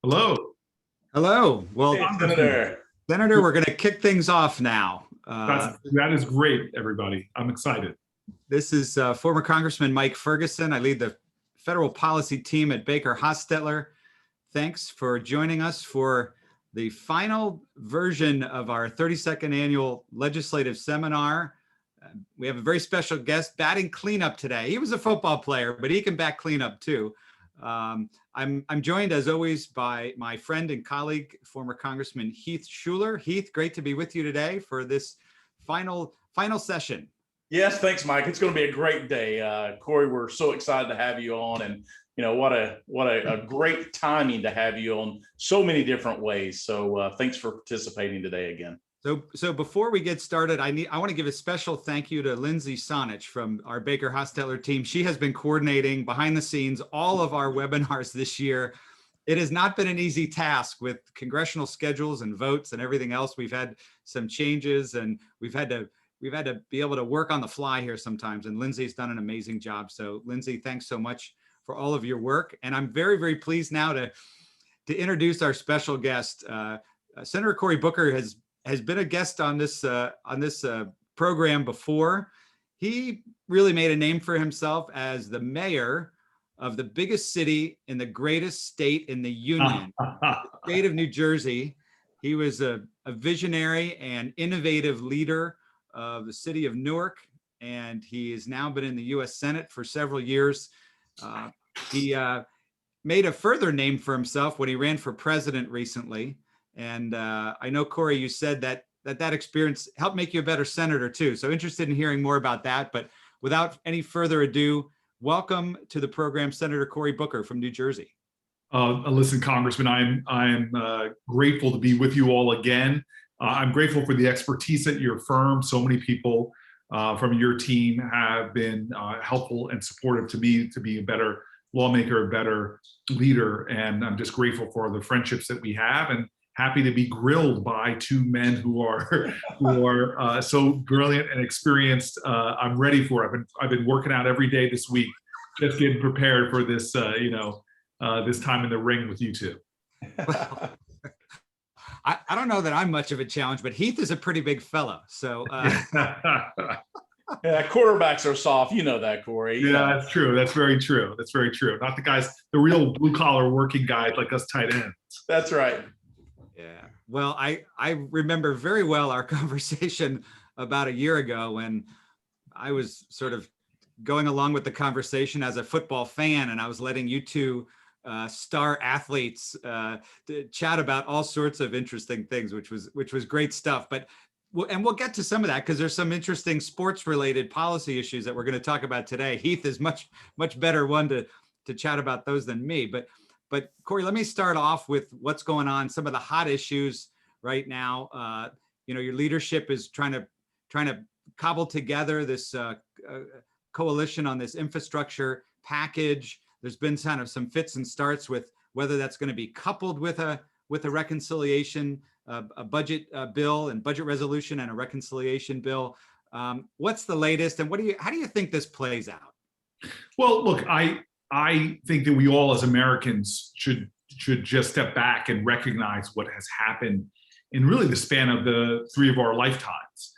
Hello. Hello. Well, Hey, Senator. Senator, we're going to kick things off now. That is great, everybody. I'm excited. This is former Congressman Mike Ferguson. I lead the federal policy team at Baker Hostetler. Thanks for joining us for the final version of our 32nd annual legislative seminar. We have a very special guest batting cleanup today. He was a football player, but he can bat cleanup too. I'm joined as always by my friend and colleague, former Congressman Heath Shuler. Heath, great to be with you today for this final session. Yes, thanks, Mike. It's going to be a great day. Cory, we're so excited to have you on, and what a great timing to have you on so many different ways. So thanks for participating today again. So before we get started, I want to give a special thank you to Lindsay Sonich from our Baker Hostetler team. She has been coordinating behind the scenes all of our webinars this year. It has not been an easy task with congressional schedules and votes and everything else. We've had some changes and we've had to be able to work on the fly here sometimes. And Lindsay's done an amazing job. So Lindsay, thanks so much for all of your work. And I'm very, very pleased now to introduce our special guest. Senator Cory Booker has been a guest on this program before. He really made a name for himself as the mayor of the biggest city in the greatest state in the union, the state of New Jersey. He was a visionary and innovative leader of the city of Newark, and he has now been in the U.S. Senate for several years. He made a further name for himself when he ran for president recently. And I know, Cory, you said that experience helped make you a better senator too. So interested in hearing more about that. But without any further ado, welcome to the program, Senator Cory Booker from New Jersey. Listen, Congressman, I'm grateful to be with you all again. I'm grateful for the expertise at your firm. So many people from your team have been helpful and supportive to me to be a better lawmaker, a better leader. And I'm just grateful for the friendships that we have, and happy to be grilled by two men who are so brilliant and experienced. I'm ready for it. I've been working out every day this week, just getting prepared for this, this time in the ring with you two. Well, I don't know that I'm much of a challenge, but Heath is a pretty big fellow. So yeah, quarterbacks are soft. You know that, Cory. Yeah, that's true. That's very true. That's very true. Not the real blue collar working guys like us tight ends. That's right. Yeah. Well, I remember very well our conversation about a year ago when I was sort of going along with the conversation as a football fan, and I was letting you two star athletes to chat about all sorts of interesting things, which was great stuff. But we'll get to some of that because there's some interesting sports related policy issues that we're going to talk about today. Heath is much better one to chat about those than me. But Cory, let me start off with what's going on, some of the hot issues right now. Your leadership is trying to cobble together this coalition on this infrastructure package. There's been kind of some fits and starts with whether that's going to be coupled with a reconciliation, a budget bill and budget resolution and a reconciliation bill. What's the latest, and how do you think this plays out? Well, look, I think that we all as Americans should just step back and recognize what has happened in really the span of the three of our lifetimes.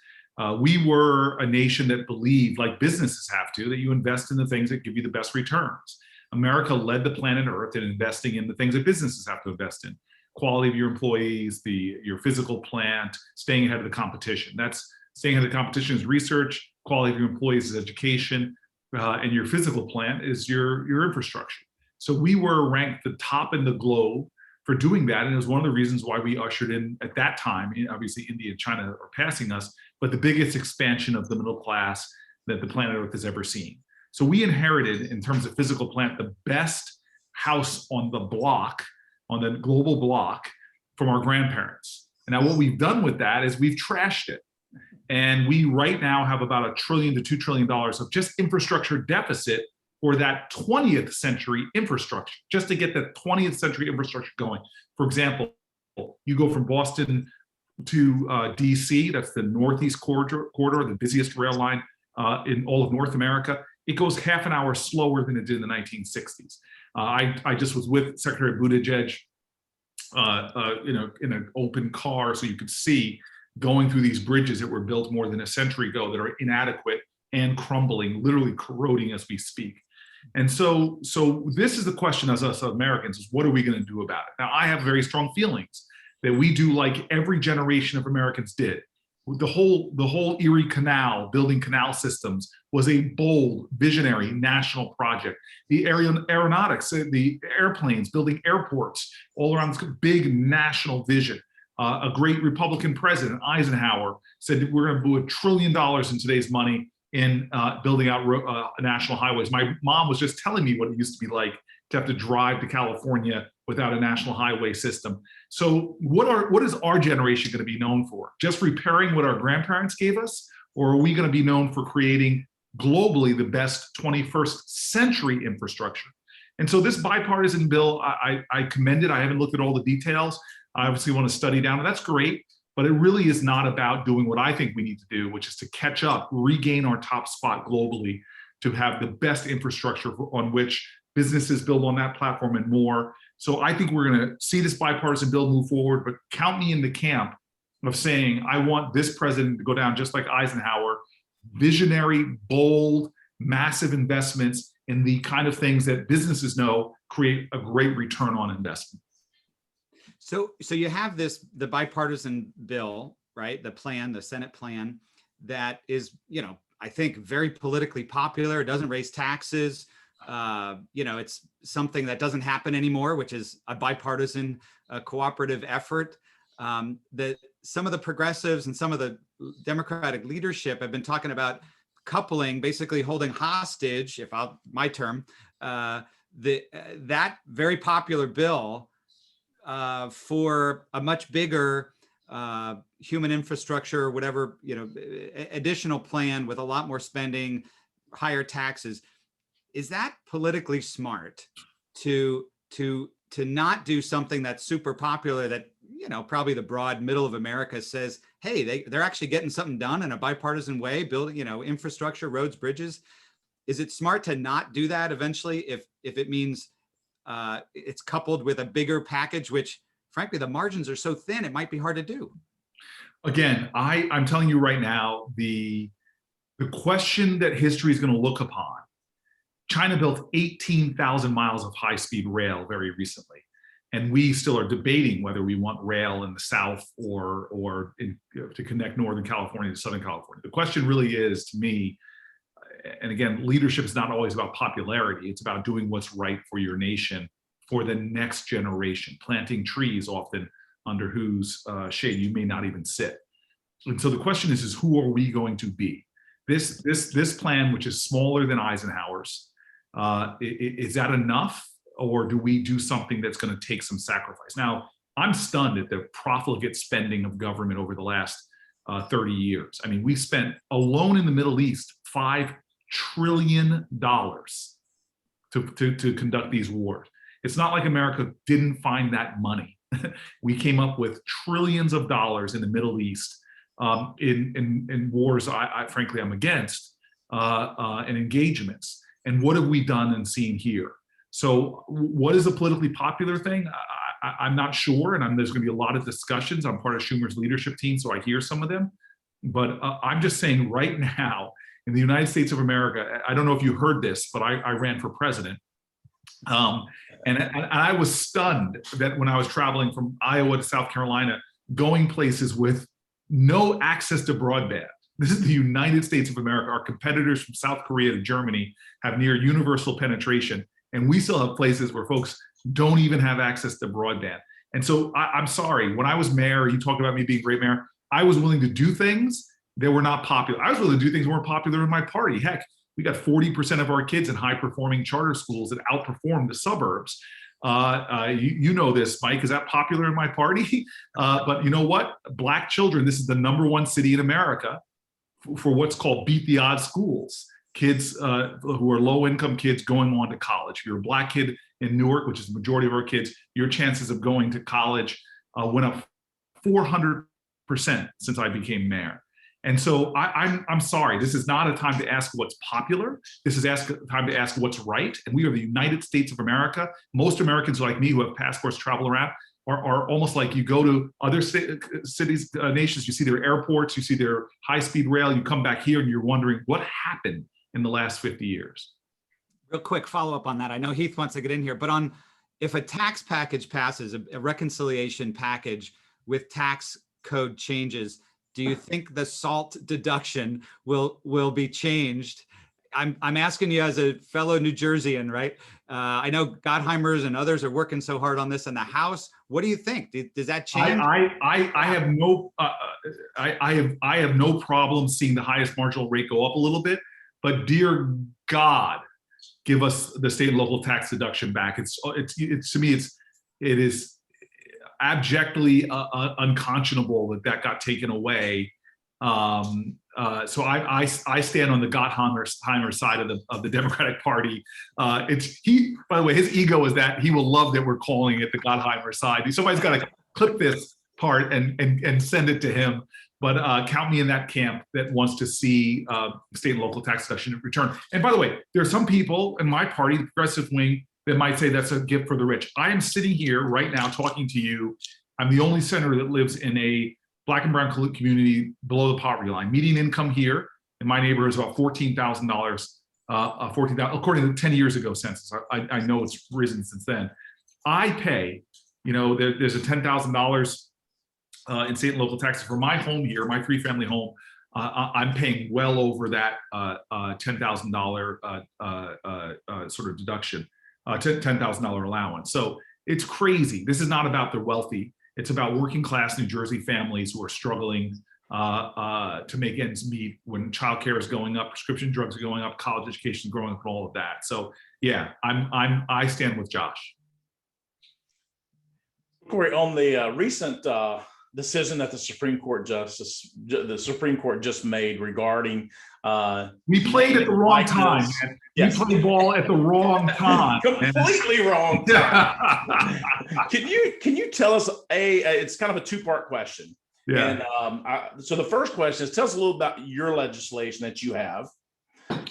We were a nation that believed, like businesses have to, that you invest in the things that give you the best returns. America led the planet Earth in investing in the things that businesses have to invest in. Quality of your employees, your physical plant, staying ahead of the competition. That's staying ahead of the competition is research, quality of your employees is education, and your physical plant is your infrastructure. So we were ranked the top in the globe for doing that. And it was one of the reasons why we ushered in, at that time, obviously India and China are passing us, but the biggest expansion of the middle class that the planet Earth has ever seen. So we inherited, in terms of physical plant, the best house on the block, on the global block, from our grandparents. And now what we've done with that is we've trashed it. And we right now have about $1 trillion to $2 trillion of just infrastructure deficit for that 20th century infrastructure, just to get the 20th century infrastructure going. For example, you go from Boston to DC, that's the Northeast corridor, the busiest rail line in all of North America. It goes half an hour slower than it did in the 1960s. I just was with Secretary Buttigieg in an open car so you could see, going through these bridges that were built more than a century ago that are inadequate and crumbling, literally corroding as we speak. And so this is the question as us Americans is, what are we going to do about it? Now, I have very strong feelings that we do like every generation of Americans did. The whole Erie Canal, building canal systems, was a bold, visionary national project. The aeronautics, the airplanes, building airports all around this big national vision. A great Republican president, Eisenhower, said that we're going to put $1 trillion in today's money in building out national highways. My mom was just telling me what it used to be like to have to drive to California without a national highway system. So what is our generation going to be known for? Just repairing what our grandparents gave us? Or are we going to be known for creating globally the best 21st century infrastructure? And so this bipartisan bill, I commend it. I haven't looked at all the details. I obviously want to study down, and that's great. But it really is not about doing what I think we need to do, which is to catch up, regain our top spot globally, to have the best infrastructure on which businesses build on that platform and more. So I think we're going to see this bipartisan bill move forward, but count me in the camp of saying I want this president to go down just like Eisenhower, visionary, bold, massive investments in the kind of things that businesses know create a great return on investment. So you have the bipartisan bill, right? The plan, the Senate plan that is, I think very politically popular. It doesn't raise taxes. It's something that doesn't happen anymore, which is a bipartisan cooperative effort. That some of the progressives and some of the Democratic leadership have been talking about coupling, basically holding hostage, my term, that very popular bill for a much bigger human infrastructure, whatever, additional plan with a lot more spending, higher taxes. Is that politically smart to not do something that's super popular that, probably the broad middle of America says, hey, they're actually getting something done in a bipartisan way, building, infrastructure, roads, bridges? Is it smart to not do that eventually if it means it's coupled with a bigger package, which frankly, the margins are so thin, it might be hard to do? Again, I'm telling you right now, the question that history is going to look upon, China built 18,000 miles of high-speed rail very recently. And we still are debating whether we want rail in the South or to connect Northern California to Southern California. The question really is, to me, and again, leadership is not always about popularity. It's about doing what's right for your nation, for the next generation, planting trees often under whose shade you may not even sit. And so the question is who are we going to be? This plan, which is smaller than Eisenhower's, is that enough? Or do we do something that's going to take some sacrifice? Now, I'm stunned at the profligate spending of government over the last 30 years. I mean, we spent alone in the Middle East $5 trillion to conduct these wars. It's not like America didn't find that money. We came up with trillions of dollars in the Middle East in wars, frankly, I'm against, and engagements. And what have we done and seen here? So what is a politically popular thing? I'm not sure, and there's going to be a lot of discussions. I'm part of Schumer's leadership team, so I hear some of them. But I'm just saying right now, in the United States of America, I don't know if you heard this, but I ran for president. And I was stunned that when I was traveling from Iowa to South Carolina, going places with no access to broadband. This is the United States of America. Our competitors from South Korea to Germany have near universal penetration. And we still have places where folks don't even have access to broadband. And so I'm sorry, when I was mayor, you talked about me being a great mayor, I was willing to do things that were not popular. I was willing to do things that weren't popular in my party. Heck, we got 40% of our kids in high-performing charter schools that outperform the suburbs. You know this, Mike. Is that popular in my party? But you know what? Black children, this is the #1 city in America for what's called beat the odds schools. Kids who are low-income kids going on to college. If you're a Black kid in Newark, which is the majority of our kids, your chances of going to college went up 400% since I became mayor. And so I'm sorry, this is not a time to ask what's popular. This is a time to ask what's right. And we are the United States of America. Most Americans like me who have passports travel around are almost like you go to other cities, nations, you see their airports, you see their high-speed rail, you come back here and you're wondering what happened in the last 50 years. Real quick follow-up on that. I know Heath wants to get in here, but if a tax package passes, a reconciliation package with tax code changes, do you think the SALT deduction will be changed? I'm asking you as a fellow New Jerseyan, right? I know Gottheimers and others are working so hard on this in the House. What do you think? Does that change? I have no problem seeing the highest marginal rate go up a little bit, but dear God, give us the state and local tax deduction back. It's to me, it is abjectly unconscionable that got taken away. So I stand on the Gottheimer side of the Democratic Party. By the way, his ego is that he will love that we're calling it the Gottheimer side. Somebody's got to clip this part and send it to him. But count me in that camp that wants to see state and local tax deduction in return. And by the way, there are some people in my party, the progressive wing, that might say that's a gift for the rich. I am sitting here right now talking to you. I'm the only senator that lives in a Black and brown community below the poverty line. Median income here in my neighborhood is about $14,000, according to the 10 years ago census. I know it's risen since then. I pay, there's a $10,000 in state and local taxes for my home here, my 3-family home. I'm paying well over that $10,000 sort of deduction, $10,000 allowance. So it's crazy. This is not about the wealthy. It's about working class New Jersey families who are struggling to make ends meet when childcare is going up, prescription drugs are going up, college education is growing up, and all of that. So yeah, I stand with Josh. Cory, on the recent decision that the Supreme Court just made regarding we played at the wrong time. Yes. We played ball at the wrong time. Completely wrong time. Can you tell us it's kind of a two-part question. Yeah. And so the first question is, tell us a little about your legislation that you have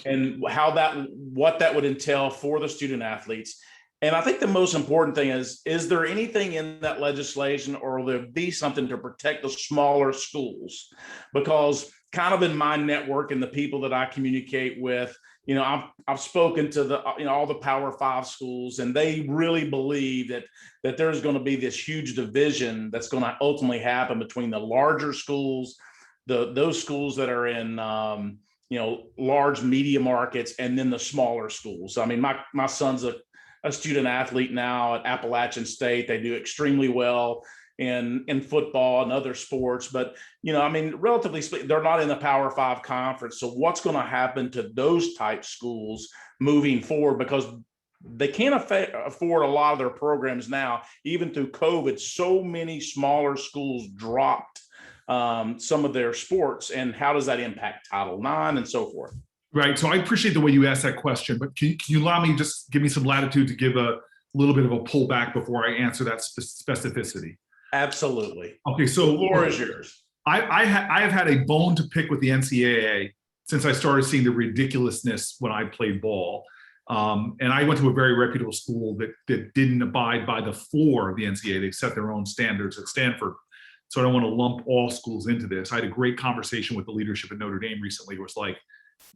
and what that would entail for the student athletes. And I think the most important thing is there anything in that legislation, or will there be something to protect the smaller schools? Because kind of in my network and the people that I communicate with, I've spoken to all the Power 5 schools, and they really believe that there's going to be this huge division that's going to ultimately happen between the larger schools, those schools that are in large media markets, and then the smaller schools. I mean, my son's a student athlete now at Appalachian State. They do extremely well in football and other sports, but relatively speaking, they're not in the Power 5 conference. So what's going to happen to those type schools moving forward? Because they can't afford a lot of their programs now. Even through COVID, so many smaller schools dropped some of their sports, and how does that impact Title IX and so forth? Right. So I appreciate the way you asked that question, but can you allow me just give me some latitude to give a little bit of a pullback before I answer that specificity? Absolutely. Okay. So the floor is yours. I have had a bone to pick with the NCAA since I started seeing the ridiculousness when I played ball. And I went to a very reputable school that didn't abide by the floor of the NCAA. They set their own standards at Stanford. So I don't want to lump all schools into this. I had a great conversation with the leadership at Notre Dame recently. It was like,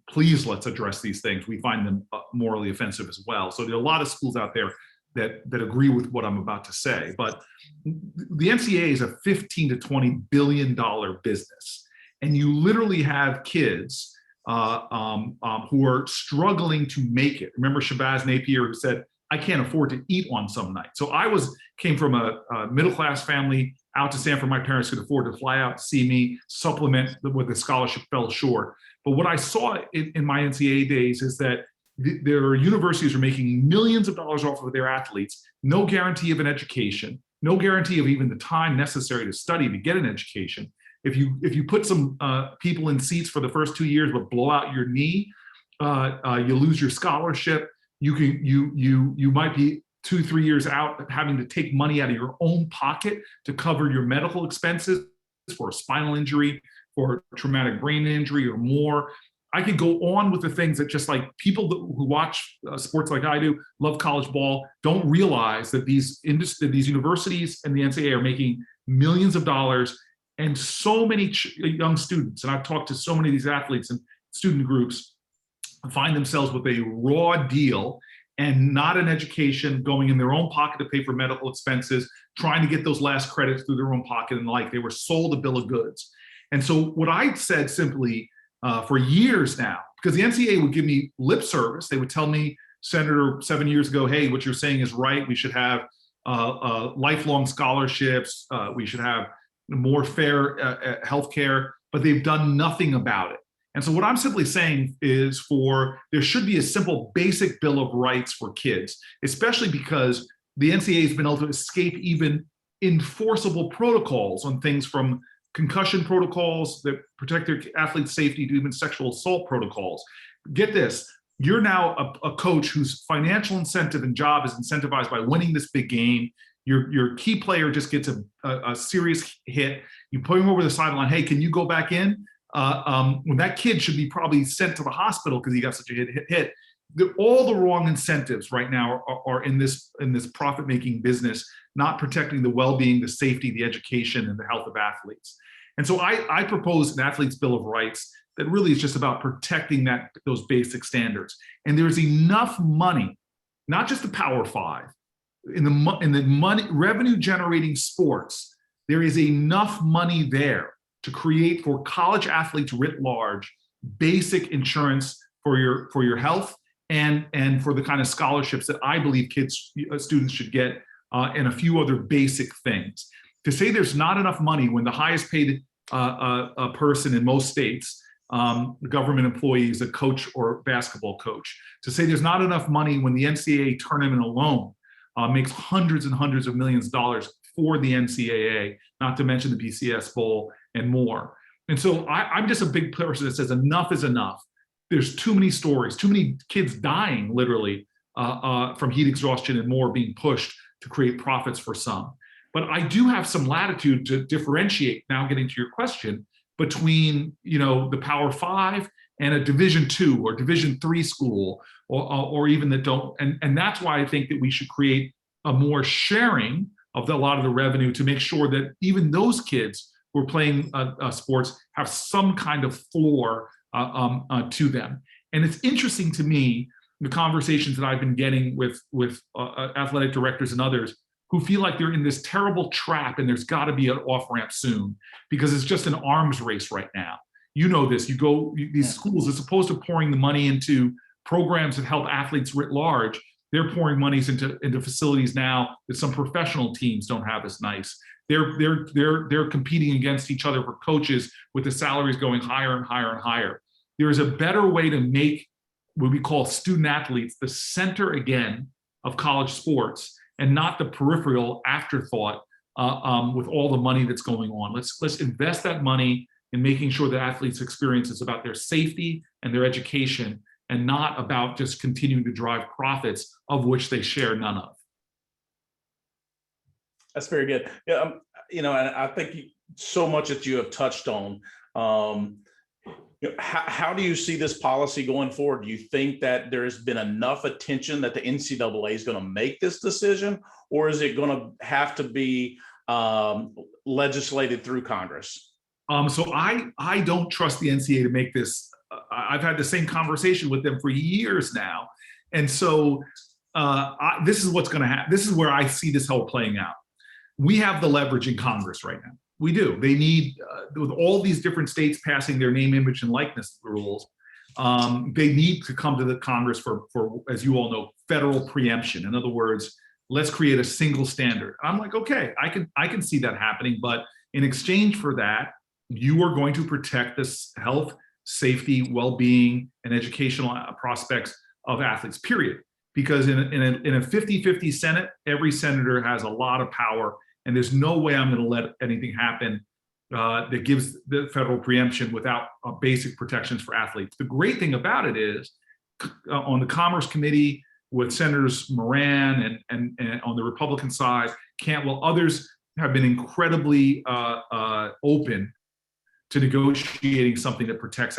please, let's address these things. We find them morally offensive as well. So there are a lot of schools out there that agree with what I'm about to say. But the NCAA is a $15 to $20 billion business. And you literally have kids who are struggling to make it. Remember Shabazz Napier, who said, I can't afford to eat on some nights. So I came from a middle-class family out to Stanford. My parents could afford to fly out to see me, supplement with the scholarship fell short. But what I saw in my NCAA days is that their universities are making millions of dollars off of their athletes, no guarantee of an education, no guarantee of even the time necessary to study to get an education. If you put some people in seats for the first 2 years but blow out your knee, you lose your scholarship. You might be 2-3 years out having to take money out of your own pocket to cover your medical expenses for a spinal injury, for traumatic brain injury or more. I could go on with the things that just like people who watch sports like I do, love college ball, don't realize that these universities and the NCAA are making millions of dollars, and so many young students, and I've talked to so many of these athletes and student groups, find themselves with a raw deal and not an education, going in their own pocket to pay for medical expenses, trying to get those last credits through their own pocket, and like they were sold a bill of goods. And so what I said simply for years now, because the NCAA would give me lip service, they would tell me, Senator, 7 years ago, hey, what you're saying is right. We should have lifelong scholarships. We should have more fair healthcare, but they've done nothing about it. And so what I'm simply saying is there should be a simple basic bill of rights for kids, especially because the NCAA has been able to escape even enforceable protocols on things from concussion protocols that protect their athletes' safety to even sexual assault protocols. Get this, you're now a coach whose financial incentive and job is incentivized by winning this big game. Your key player just gets a serious hit. You put him over the sideline, hey, can you go back in? When that kid should be probably sent to the hospital because he got such a hit. All the wrong incentives right now are in this profit-making business, not protecting the well-being, the safety, the education, and the health of athletes. And so I propose an athlete's bill of rights that really is just about protecting those basic standards. And there's enough money, not just the Power Five, in the money revenue-generating sports. There is enough money there to create for college athletes writ large basic insurance for your health and for the kind of scholarships that I believe students should get, and a few other basic things. To say there's not enough money when the highest paid person in most states, the government employee, is a coach or basketball coach. To say there's not enough money when the NCAA tournament alone makes hundreds and hundreds of millions of dollars for the NCAA, not to mention the BCS Bowl and more. And so I'm just a big person that says enough is enough. There's too many stories, too many kids dying literally from heat exhaustion and more being pushed to create profits for some. But I do have some latitude to differentiate, now getting to your question, between the Power Five and a Division II or Division III school, or even that don't. And that's why I think that we should create a more sharing of a lot of the revenue to make sure that even those kids who are playing sports have some kind of floor to them. And it's interesting to me, the conversations that I've been getting with athletic directors and others who feel like they're in this terrible trap and there's got to be an off-ramp soon because it's just an arms race right now. You know this, these schools, as opposed to pouring the money into programs that help athletes writ large, they're pouring monies into facilities now that some professional teams don't have as nice. They're competing against each other for coaches with the salaries going higher and higher and higher. There is a better way to make what we call student athletes the center again of college sports and not the peripheral afterthought with all the money that's going on. Let's invest that money in making sure that athletes' experience is about their safety and their education, and not about just continuing to drive profits of which they share none of. That's very good. Yeah, and I think so much that you have touched on. How do you see this policy going forward? Do you think that there has been enough attention that the NCAA is going to make this decision, or is it going to have to be legislated through Congress? So I don't trust the NCAA to make this. I've had the same conversation with them for years now. And so this is what's going to happen. This is where I see this whole playing out. We have the leverage in Congress right now. We do. They need, with all these different states passing their name, image, and likeness rules, they need to come to the Congress for, as you all know, federal preemption. In other words, let's create a single standard. I'm like, okay, I can see that happening, but in exchange for that, you are going to protect this health, safety, well-being, and educational prospects of athletes, period. Because in a 50-50 Senate, every senator has a lot of power, and there's no way I'm going to let anything happen that gives the federal preemption without basic protections for athletes. The great thing about it is, on the Commerce Committee with Senators Moran and on the Republican side, Cantwell, others have been incredibly open to negotiating something that protects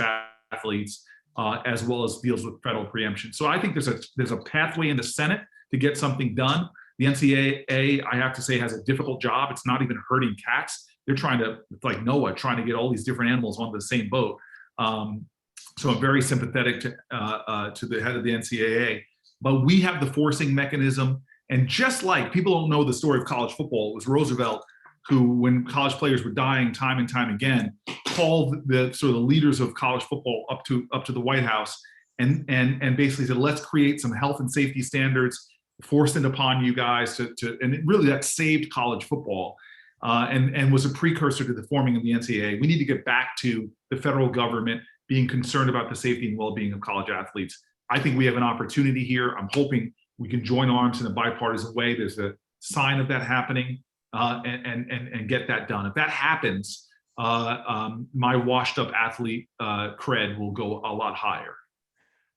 athletes as well as deals with federal preemption. So I think there's a pathway in the Senate to get something done. The NCAA, I have to say, has a difficult job. It's not even herding cats. They're trying to, it's like Noah, trying to get all these different animals onto the same boat. So I'm very sympathetic to the head of the NCAA. But we have the forcing mechanism. And just like people don't know the story of college football, it was Roosevelt who, when college players were dying time and time again, called the sort of the leaders of college football up to the White House and basically said, let's create some health and safety standards, forced it upon you guys and really that saved college football and was a precursor to the forming of the NCAA. We need to get back to the federal government being concerned about the safety and well-being of college athletes. I think we have an opportunity here. I'm hoping we can join arms in a bipartisan way. There's a sign of that happening and get that done. If that happens, my washed up athlete cred will go a lot higher.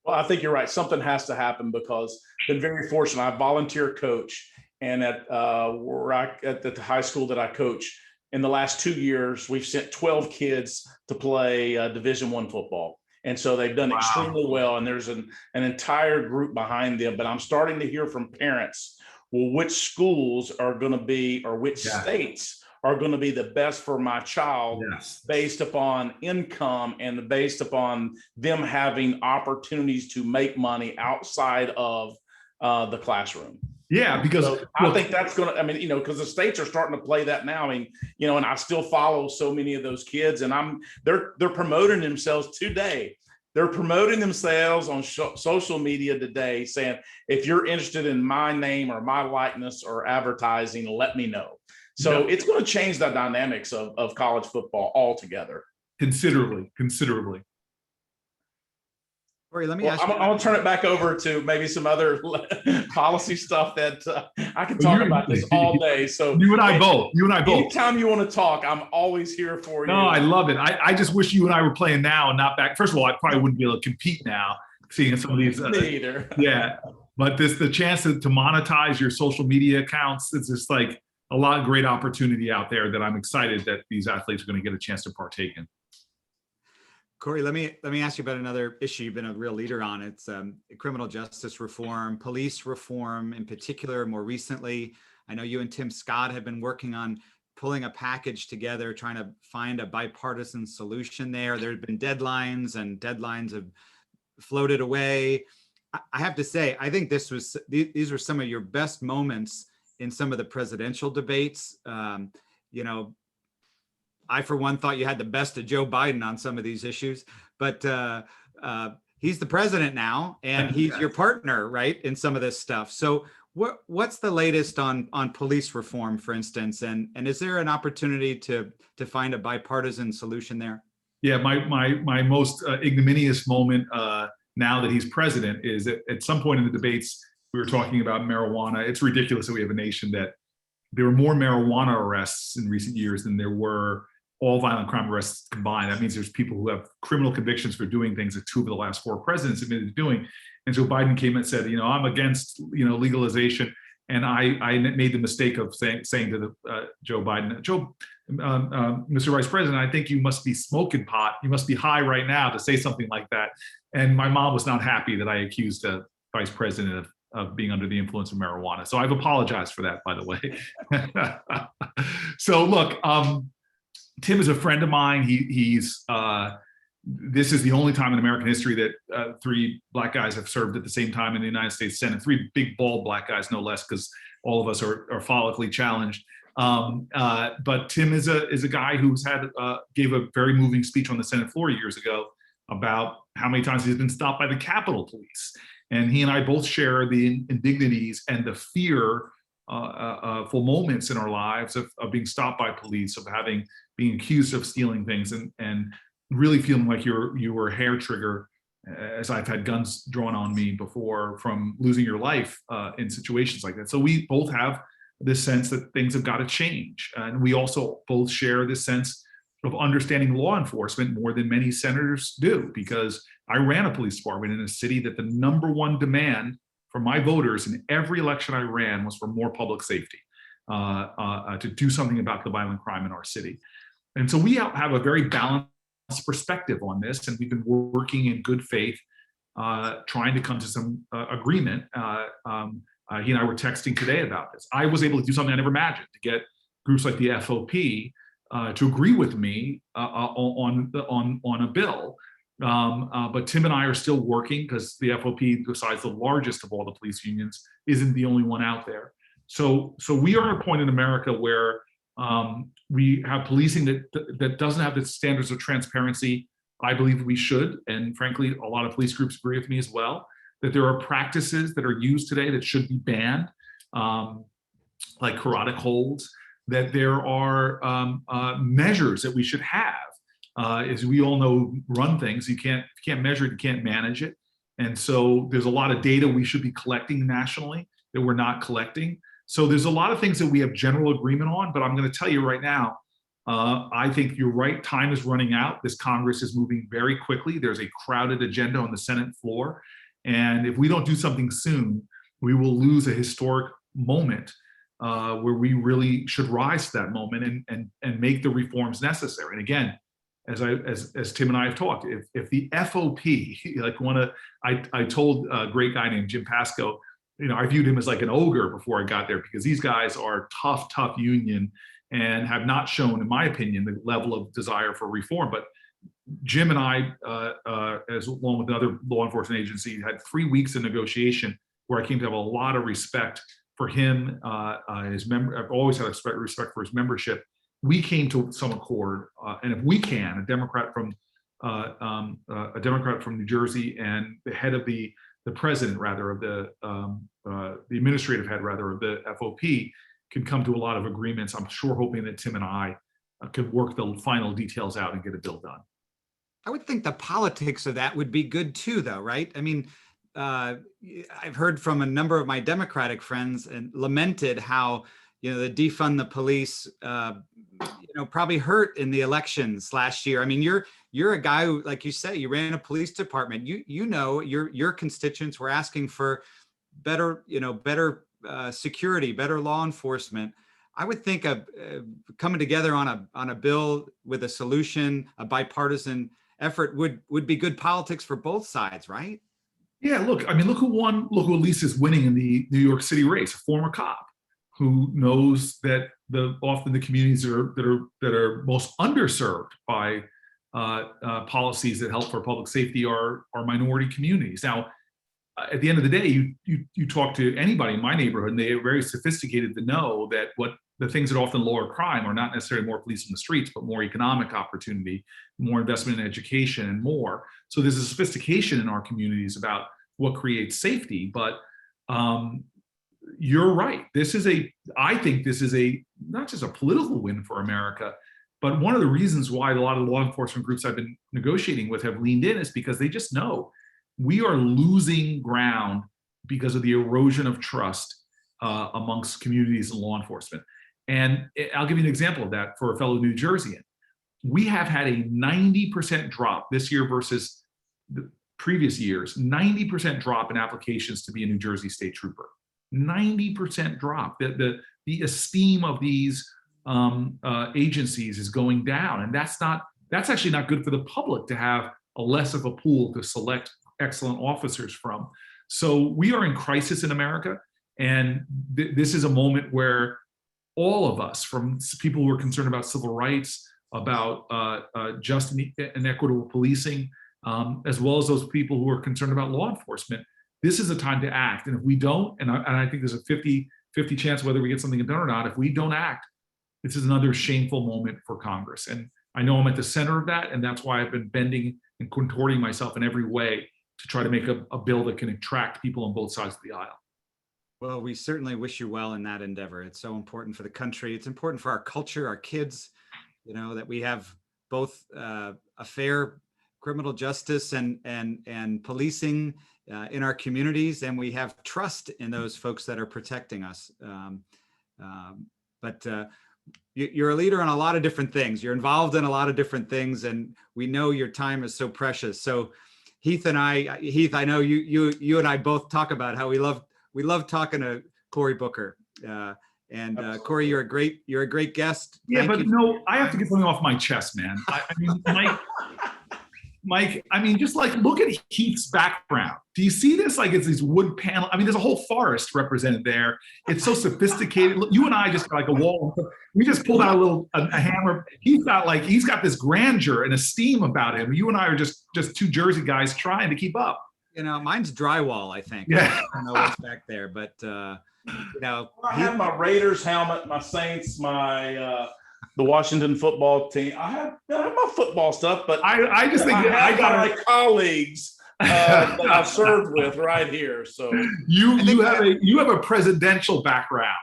Well, I think you're right. Something has to happen because I've been very fortunate. I volunteer coach, and at the high school that I coach, in the last 2 years, we've sent 12 kids to play Division I football. And so they've done extremely well. And there's an entire group behind them. But I'm starting to hear from parents, well, which schools are going to be, or which states are going to be the best for my child based upon income and based upon them having opportunities to make money outside of the classroom. Yeah, because so I think that's going to, I mean, because the states are starting to play that now. I mean, and I still follow so many of those kids, and they're promoting themselves today. They're promoting themselves on social media today, saying, if you're interested in my name or my likeness or advertising, let me know. So it's going to change the dynamics of college football altogether. Considerably. Cory, let me ask you. I'm going to turn it back over to maybe some other policy stuff that I can talk about this all day. So you and I both. Anytime you want to talk, I'm always here for you. No, I love it. I just wish you and I were playing now and not back. First of all, I probably wouldn't be able to compete now, seeing some of these. Me either. Yeah, but the chance to monetize your social media accounts, it's just like a lot of great opportunity out there that I'm excited that these athletes are going to get a chance to partake in. Cory, let me ask you about another issue you've been a real leader on. It's criminal justice reform, police reform in particular. More recently, I know you and Tim Scott have been working on pulling a package together, trying to find a bipartisan solution there. There have been deadlines, and deadlines have floated away. I have to say, I think these were some of your best moments in some of the presidential debates. I, for one, thought you had the best of Joe Biden on some of these issues, but he's the president now, and he's your partner, right, in some of this stuff. So what's the latest on police reform, for instance, and is there an opportunity to find a bipartisan solution there? Yeah, my most ignominious moment now that he's president is at some point in the debates, we were talking about marijuana. It's ridiculous that we have a nation that there were more marijuana arrests in recent years than there were all violent crime arrests combined. That means there's people who have criminal convictions for doing things that 2 of the last 4 presidents admitted to doing. And so Biden came and said, I'm against, legalization. And I made the mistake of saying to Joe Biden, Mr. Vice President, I think you must be smoking pot. You must be high right now to say something like that. And my mom was not happy that I accused a vice president of being under the influence of marijuana. So I've apologized for that, by the way. So look, Tim is a friend of mine. This is the only time in American history that 3 Black guys have served at the same time in the United States Senate. 3 big, bald Black guys, no less, because all of us are follically challenged. But Tim is a guy who's gave a very moving speech on the Senate floor years ago about how many times he's been stopped by the Capitol Police. And he and I both share the indignities and the fearful moments in our lives of being stopped by police, of being accused of stealing things, and really feeling like you were a hair trigger, as I've had guns drawn on me before, from losing your life in situations like that. So we both have this sense that things have got to change. And we also both share this sense of understanding law enforcement more than many senators do, because I ran a police department in a city that the #1 demand from my voters in every election I ran was for more public safety, to do something about the violent crime in our city. And so we have a very balanced perspective on this, and we've been working in good faith, trying to come to some agreement. He and I were texting today about this. I was able to do something I never imagined, to get groups like the FOP to agree with me on a bill. But Tim and I are still working, because the FOP, besides the largest of all the police unions, isn't the only one out there. So we are at a point in America where we have policing that doesn't have the standards of transparency I believe we should. And frankly, a lot of police groups agree with me as well, that there are practices that are used today that should be banned, like carotid holds, that there are measures that we should have. As we all know, run things, you can't measure it, you can't manage it. And so there's a lot of data we should be collecting nationally that we're not collecting. So there's a lot of things that we have general agreement on, but I'm going to tell you right now, I think you're right, time is running out. This Congress is moving very quickly. There's a crowded agenda on the Senate floor. And if we don't do something soon, we will lose a historic moment where we really should rise to that moment and make the reforms necessary. And again, as Tim and I have talked, if the FOP, I told a great guy named Jim Pasco, I viewed him as like an ogre before I got there, because these guys are tough union and have not shown, in my opinion, the level of desire for reform. But Jim and I, as along with another law enforcement agency, had 3 weeks of negotiation where I came to have a lot of respect for him. I've always had respect for his membership. We came to some accord, and if we can, a Democrat from New Jersey and the head of the president, rather, of the administrative head, rather, of the FOP, can come to a lot of agreements. I'm sure hoping that Tim and I could work the final details out and get a bill done. I would think the politics of that would be good too, though, right? I mean, I've heard from a number of my Democratic friends and lamented how, the defund the police, probably hurt in the elections last year. I mean, you're a guy who, like you say, you ran a police department. Your constituents were asking for better security, better law enforcement. I would think of coming together on a bill with a solution, a bipartisan effort would be good politics for both sides, right? Yeah, look who won. Look who at least is winning in the New York City race, a former cop who knows that often the communities that are most underserved by policies that help for public safety are minority communities. Now, at the end of the day, you talk to anybody in my neighborhood, and they are very sophisticated to know that what the things that often lower crime are not necessarily more police in the streets, but more economic opportunity, more investment in education, and more. So there's a sophistication in our communities about what creates safety. But you're right. I think this is not just a political win for America, but one of the reasons why a lot of law enforcement groups I've been negotiating with have leaned in is because they just know we are losing ground because of the erosion of trust amongst communities and law enforcement. And I'll give you an example of that for a fellow New Jerseyan. We have had a 90% drop this year versus the previous years, 90% drop in applications to be a New Jersey state trooper. 90% drop. The esteem of these agencies is going down, and that's actually not good for the public to have a less of a pool to select excellent officers from. So we are in crisis in America, and this is a moment where all of us, from people who are concerned about civil rights, about just and equitable policing, as well as those people who are concerned about law enforcement, this is a time to act. And if we don't, and I think there's a 50-50 chance whether we get something done or not, if we don't act, this is another shameful moment for Congress. And I know I'm at the center of that, and that's why I've been bending and contorting myself in every way to try to make a bill that can attract people on both sides of the aisle. Well, we certainly wish you well in that endeavor. It's so important for the country. It's important for our culture, our kids, that we have both a fair criminal justice and policing in our communities, and we have trust in those folks that are protecting us. But you're a leader on a lot of different things. You're involved in a lot of different things, and we know your time is so precious. So Heath, I know you and I both talk about how we love talking to Cory Booker. And Absolutely. Cory, you're a great guest. Yeah, Thank but you. no, I have to get something off my chest, man. I mean, Mike, I mean, just like look at Heath's background. Do you see this? Like it's these wood panel. I mean, there's a whole forest represented there. It's so sophisticated. You and I just got like a wall. We just pulled out a hammer. He's got this grandeur and esteem about him. You and I are just two Jersey guys trying to keep up. You know, mine's drywall, I think. Yeah. I don't know what's back there, but you know, I have my Raiders helmet, my Saints, the Washington football team. I have my football stuff, but I just think I got my colleagues that I've served with right here. So you have a presidential background.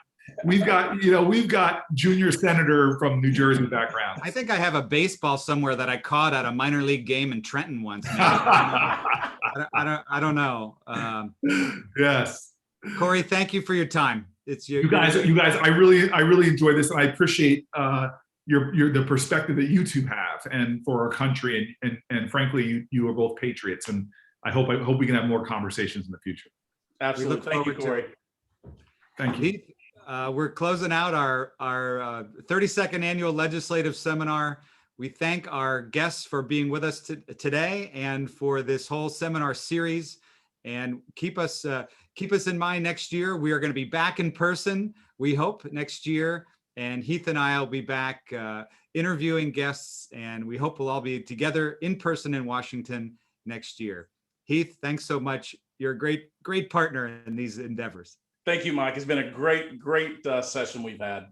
We've got junior senator from New Jersey background. I think I have a baseball somewhere that I caught at a minor league game in Trenton once. I don't know. Yes. Cory, thank you for your time. It's you guys. I really enjoy this, and I appreciate the perspective that you two have, and for our country, and frankly, you are both patriots, and I hope we can have more conversations in the future. Absolutely, thank you, Cory. Thank you. We're closing out our 32nd annual legislative seminar. We thank our guests for being with us today and for this whole seminar series. And keep us in mind next year. We are going to be back in person, we hope, next year. And Heath and I will be back interviewing guests, and we hope we'll all be together in person in Washington next year. Heath, thanks so much. You're a great partner in these endeavors. Thank you, Mike. It's been a great session we've had.